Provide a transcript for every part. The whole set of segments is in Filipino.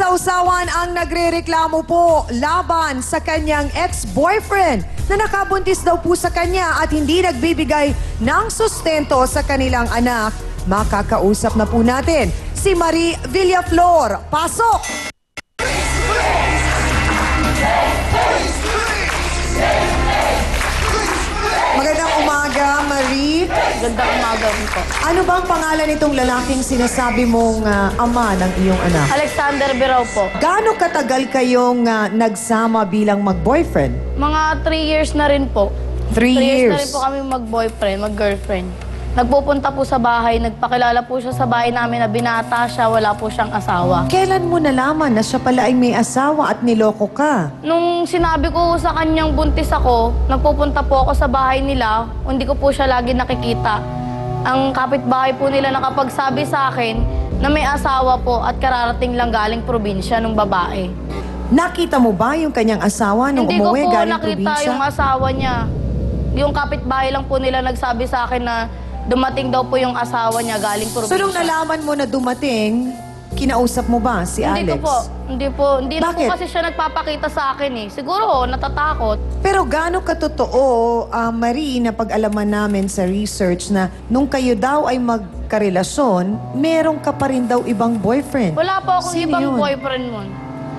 Sausawan ang nagrereklamo po laban sa kanyang ex-boyfriend na nakabuntis daw po sa kanya at hindi nagbibigay ng sustento sa kanilang anak. Makakausap na po natin si Marie Villaflor. Pasok! Magandang umaga, Marie. Gandang umaga po. Ano bang pangalan nitong lalaking sinasabi mong ama ng iyong anak? Alexander Birao po. Gaano katagal kayong nagsama bilang mag-boyfriend? Mga 3 years na rin po. 3 3 years years. na rin po kami mag-boyfriend, mag-girlfriend. Nagpupunta po sa bahay, nagpakilala po siya sa bahay namin na binata siya, wala po siyang asawa. Kailan mo nalaman na siya pala ay may asawa at niloko ka? Nung sinabi ko sa kanyang buntis ako, nagpupunta po ako sa bahay nila, hindi ko po siya lagi nakikita. Ang kapitbahay po nila nakapagsabi sa akin na may asawa po at kararating lang galing probinsya nung babae. Nakita mo ba yung kanyang asawa nung Hindi ko umuwi po galing nakita probinsya? yung asawa niya. Yung kapitbahay lang po nila nagsabi sa akin na dumating daw po yung asawa niya galing probinsya. So nung nalaman mo na dumating, kinausap mo ba si Alex? Hindi ko po. Hindi na po Bakit? kasi siya nagpapakita sa akin eh. Siguro, natatakot. Pero gaano katotoo, Marie, na pag-alaman namin sa research na nung kayo daw ay magkarelasyon, meron ka pa rin daw ibang boyfriend? Wala po akong Sino ibang yun? boyfriend mo.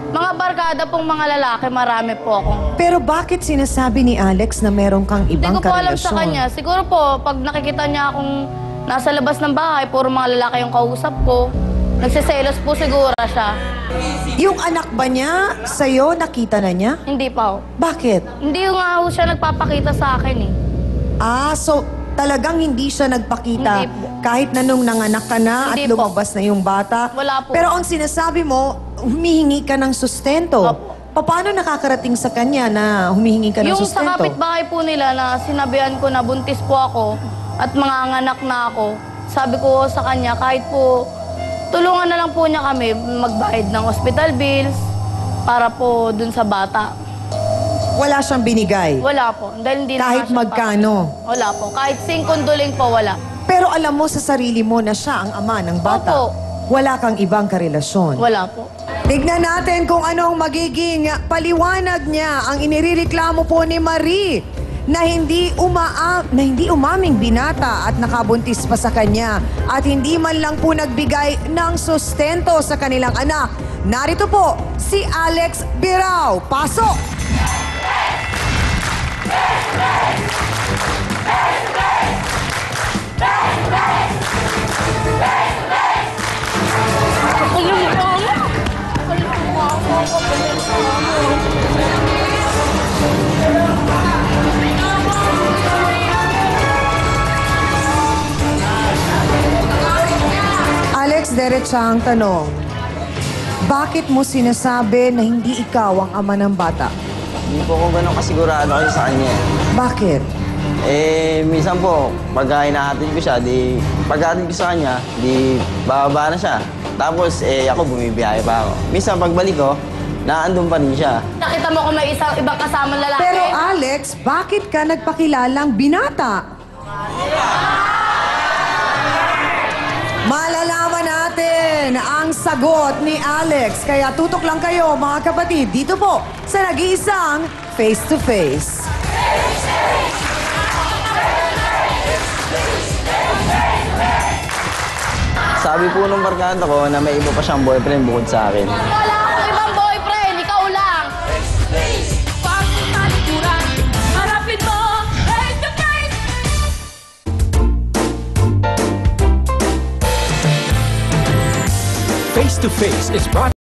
Mga barkada pong mga lalaki, marami po akong. Pero bakit sinasabi ni Alex na meron kang Hindi ibang ko po alam karelasyon? sa kanya. Siguro po, pag nakikita niya akong nasa labas ng bahay, puro mga lalaki yung kausap ko, nagsiselos po siguro siya. Yung anak ba niya sa'yo, nakita na niya? Hindi pa ho. Bakit? Hindi nga ho siya nagpapakita sa akin eh. So talagang hindi siya nagpakita Hindi po. kahit na nung nanganak ka na at Hindi po. lumabas na yung bata? Wala po. Pero ang sinasabi mo, humihingi ka ng sustento. Opo. Paano nakakarating sa kanya na humihingi ka ng Yung sustento? sa kapitbahay po nila na sinabihan ko na buntis po ako at manganganak na ako, sabi ko sa kanya kahit po tulungan na lang po niya kami magbayad ng hospital bills para po dun sa bata. Wala siyang binigay? Wala po. Dahil hindi na Kahit siya magkano? Wala po. Kahit singkonduling po, wala. Pero alam mo sa sarili mo na siya ang ama ng bata? Opo. Wala kang ibang karelasyon? Wala po. Tignan natin kung anong magiging paliwanag niya ang inirereklamo po ni Marie na hindi umaming binata at nakabuntis pa sa kanya at hindi man lang po nagbigay ng sustento sa kanilang anak. Narito po si Alex Birao. Pasok! Alex, diretsang tanong. Bakit mo sinasabi na hindi ikaw ang ama ng bata? Hindi po ako ganun kasigurado kasi sa kanya. Bakit? Minsan po, pag hinahatid ko siya, paghatid ko sa kanya, bababa na siya. Tapos, ako bumibiyahe pa ako. Minsan, pagbalik ko, naandun pa rin siya. Nakita mo kung may ibang kasamang lalaki? Pero Alex, bakit ka nagpakilalang binata? Malalaman natin ang sagot ni Alex. Kaya tutok lang kayo mga kapatid dito po sa nag-iisang Face to Face. Sabi po nung barkada ko na may iba pa siyang boyfriend bukod sa akin. Wala akong ibang boyfriend. Ikaw lang. Harapin mo, face to face! Face to Face is brought